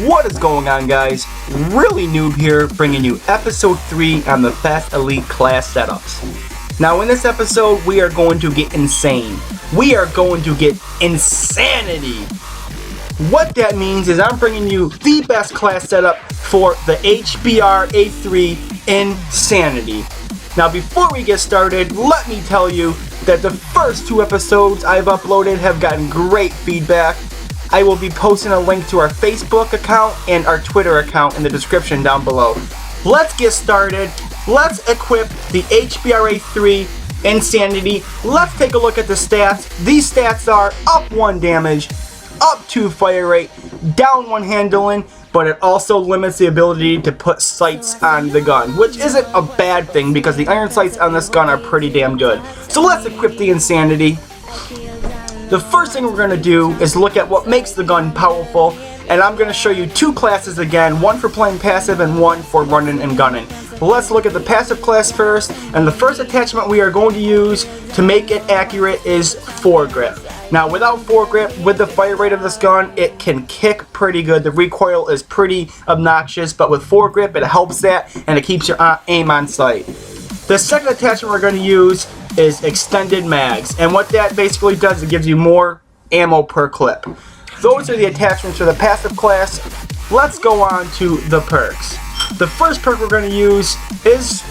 What is going on, guys? Really Noob here, bringing you episode 3 on the Fast Elite class setups. Now in this episode, we are going to get insane. We are going to get insanity. What that means is I'm bringing you the best class setup for the HBRa3 Insanity. Now before we get started, let me tell you that the first 2 episodes I've uploaded have gotten great feedback. I will be posting a link to our Facebook account and our Twitter account in the description down below. Let's get started. Let's equip the HBRa3 Insanity. Let's take a look at the stats. These stats are up 1 damage, up 2 fire rate, down 1 handling, but it also limits the ability to put sights on the gun, which isn't a bad thing because the iron sights on this gun are pretty damn good. So let's equip the Insanity. The first thing we're going to do is look at what makes the gun powerful, and I'm going to show you 2 classes again, one for playing passive and one for running and gunning. Let's look at the passive class first, and the first attachment we are going to use to make it accurate is foregrip. Now without foregrip, with the fire rate of this gun, it can kick pretty good. The recoil is pretty obnoxious, but with foregrip it helps that and it keeps your aim on sight. The second attachment we're going to use is extended mags, and what that basically does is it gives you more ammo per clip. Those are the attachments for the passive class. Let's go on to the perks. The first perk we're going to use is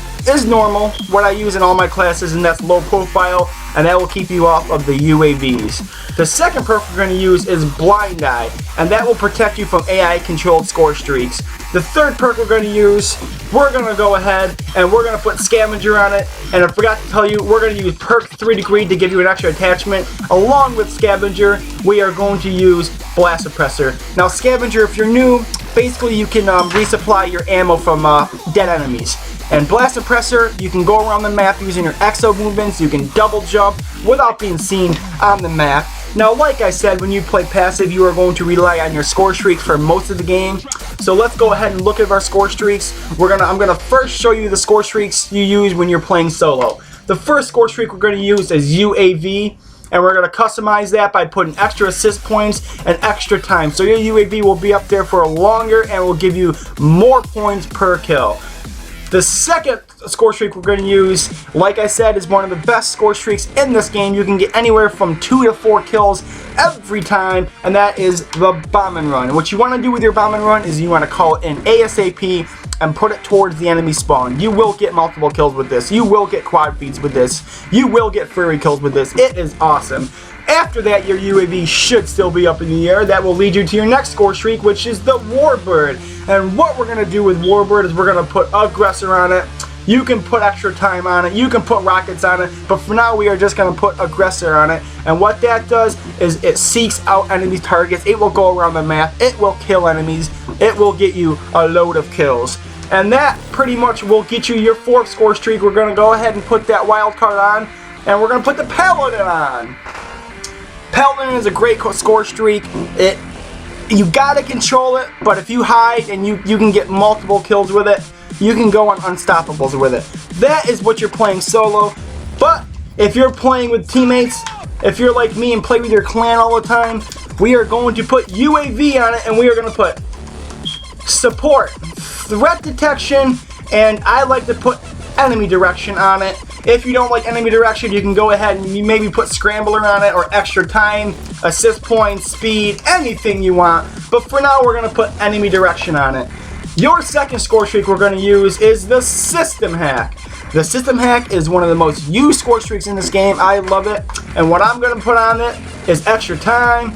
normal, what I use in all my classes, and that's low profile, and that will keep you off of the UAVs. The second perk we're going to use is blind eye, and that will protect you from AI controlled score streaks. The third perk we're going to use, we're going to go ahead and we're going to put scavenger on it, and I forgot to tell you, we're going to use perk 3 degree to give you an extra attachment. Along with scavenger, we are going to use blast suppressor. Now scavenger, if you're new, basically you can resupply your ammo from dead enemies. And blast suppressor, you can go around the map using your exo movements. You can double jump without being seen on the map. Now like I said, when you play passive, you are going to rely on your score streaks for most of the game. So let's go ahead and look at our score streaks. I'm gonna first show you the score streaks you use when you're playing solo. The first score streak we're going to use is UAV, and we're going to customize that by putting extra assist points and extra time. So your UAV will be up there for longer and will give you more points per kill. The second score streak we're going to use, like I said, is one of the best score streaks in this game. You can get anywhere from 2 to 4 kills every time, and that is the bomb and run. And what you want to do with your bomb and run is you want to call it in ASAP and put it towards the enemy spawn. You will get multiple kills with this. You will get quad feeds with this. You will get flurry kills with this. It is awesome. After that, your UAV should still be up in the air. That will lead you to your next score streak, which is the Warbird. And what we're going to do with Warbird is we're going to put aggressor on it. You can put extra time on it. You can put rockets on it. But for now, we are just going to put aggressor on it. And what that does is it seeks out enemy targets. It will go around the map. It will kill enemies. It will get you a load of kills. And that pretty much will get you your 4th score streak. We're going to go ahead and put that wild card on. And we're going to put the Paladin on. Paladin is a great score streak. You gotta control it, but if you hide and you can get multiple kills with it, you can go on unstoppables with it. That is what you're playing solo. But if you're playing with teammates, if you're like me and play with your clan all the time, we are going to put UAV on it, and we are going to put support, threat detection, and I like to put enemy direction on it. If you don't like enemy direction, you can go ahead and you maybe put scrambler on it, or extra time, assist points, speed, anything you want. But for now, we're going to put enemy direction on it. Your second score streak we're going to use is the system hack. The system hack is one of the most used score streaks in this game. I love it. And what I'm going to put on it is extra time,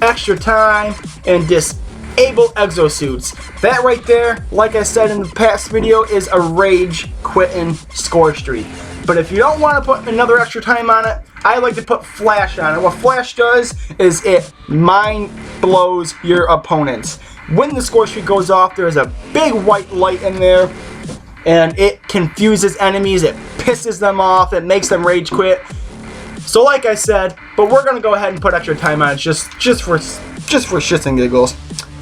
and disable exosuits. That right there, like I said in the past video, is a rage quitting score streak. But if you don't want to put another extra time on it, I like to put flash on it. What flash does is it mind blows your opponents. When the score streak goes off, there's a big white light in there, and it confuses enemies, it pisses them off, it makes them rage quit. So like I said, but we're gonna go ahead and put extra time on it just for shits and giggles.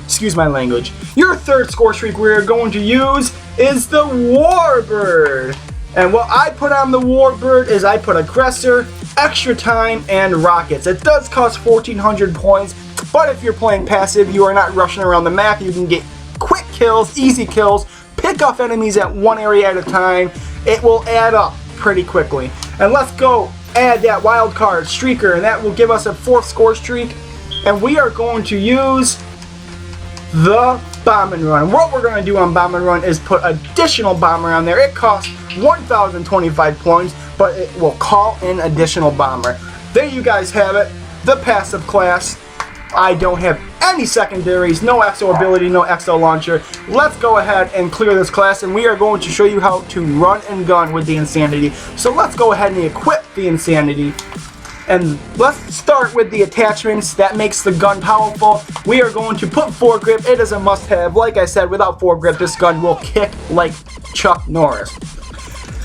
Excuse my language. Your third score streak we're going to use is the Warbird. And what I put on the Warbird is I put Aggressor, Extra Time, and Rockets. It does cost 1,400 points, but if you're playing passive, you are not rushing around the map. You can get quick kills, easy kills, pick off enemies at one area at a time. It will add up pretty quickly. And let's go add that wild card, Streaker, and that will give us a 4th score streak. And we are going to use the Bomb and Run. What we're going to do on Bomb and Run is put additional bomber on there. It costs 1,025 points, but it will call in additional bomber. There you guys have it, the passive class. I don't have any secondaries, no exo ability, no exo launcher. Let's go ahead and clear this class, and we are going to show you how to run and gun with the Insanity. So let's go ahead and equip the Insanity. And let's start with the attachments that makes the gun powerful. We are going to put foregrip. It is a must-have. Like I said, without foregrip, this gun will kick like Chuck Norris.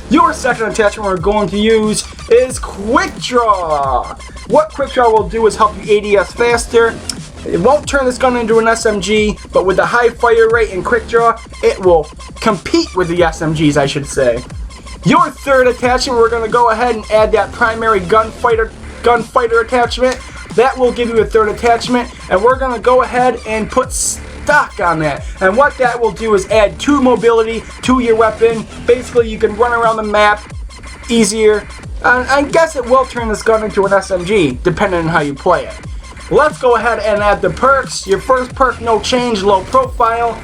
Your second attachment we're going to use is Quick Draw. What Quick Draw will do is help you ADS faster. It won't turn this gun into an SMG, but with the high fire rate and Quick Draw, it will compete with the SMGs, I should say. Your third attachment, we're going to go ahead and add that primary gunfighter attachment. That will give you a third attachment, and we're going to go ahead and put stock on that. And what that will do is add 2 mobility to your weapon. Basically, you can run around the map easier. I guess it will turn this gun into an SMG, depending on how you play it. Let's go ahead and add the perks. Your first perk, no change, low profile.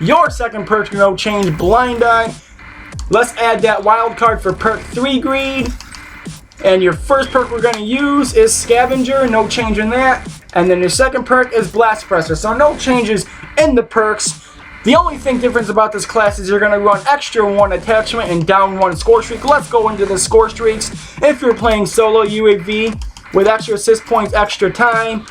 Your second perk, no change, blind eye. Let's add that wild card for perk 3 greed. And your first perk we're going to use is Scavenger, no change in that. And then your second perk is Blast Presser, so no changes in the perks. The only thing difference about this class is you're going to run extra 1 attachment and down 1 score streak. Let's go into the score streaks. If you're playing solo UAV with extra assist points, extra time,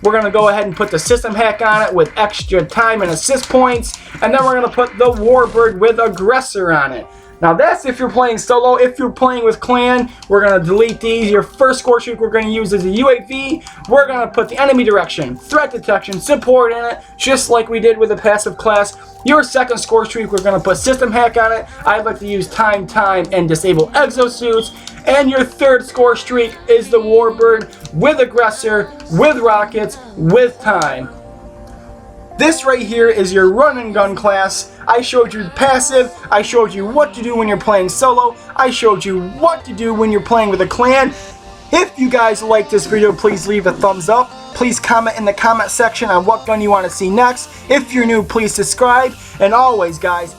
we're going to go ahead and put the system hack on it with extra time and assist points. And then we're going to put the Warbird with Aggressor on it. Now that's if you're playing solo. If you're playing with clan, we're going to delete these. Your first score streak we're going to use is a UAV. We're going to put the enemy direction, threat detection, support in it, just like we did with the passive class. Your second score streak we're going to put system hack on it. I'd like to use time, and disable exosuits. And your third score streak is the Warbird with Aggressor, with Rockets, with time. This right here is your run and gun class. I showed you passive, I showed you what to do when you're playing solo, I showed you what to do when you're playing with a clan. If you guys like this video, please leave a thumbs up. Please comment in the comment section on what gun you want to see next. If you're new, please subscribe. And always, guys,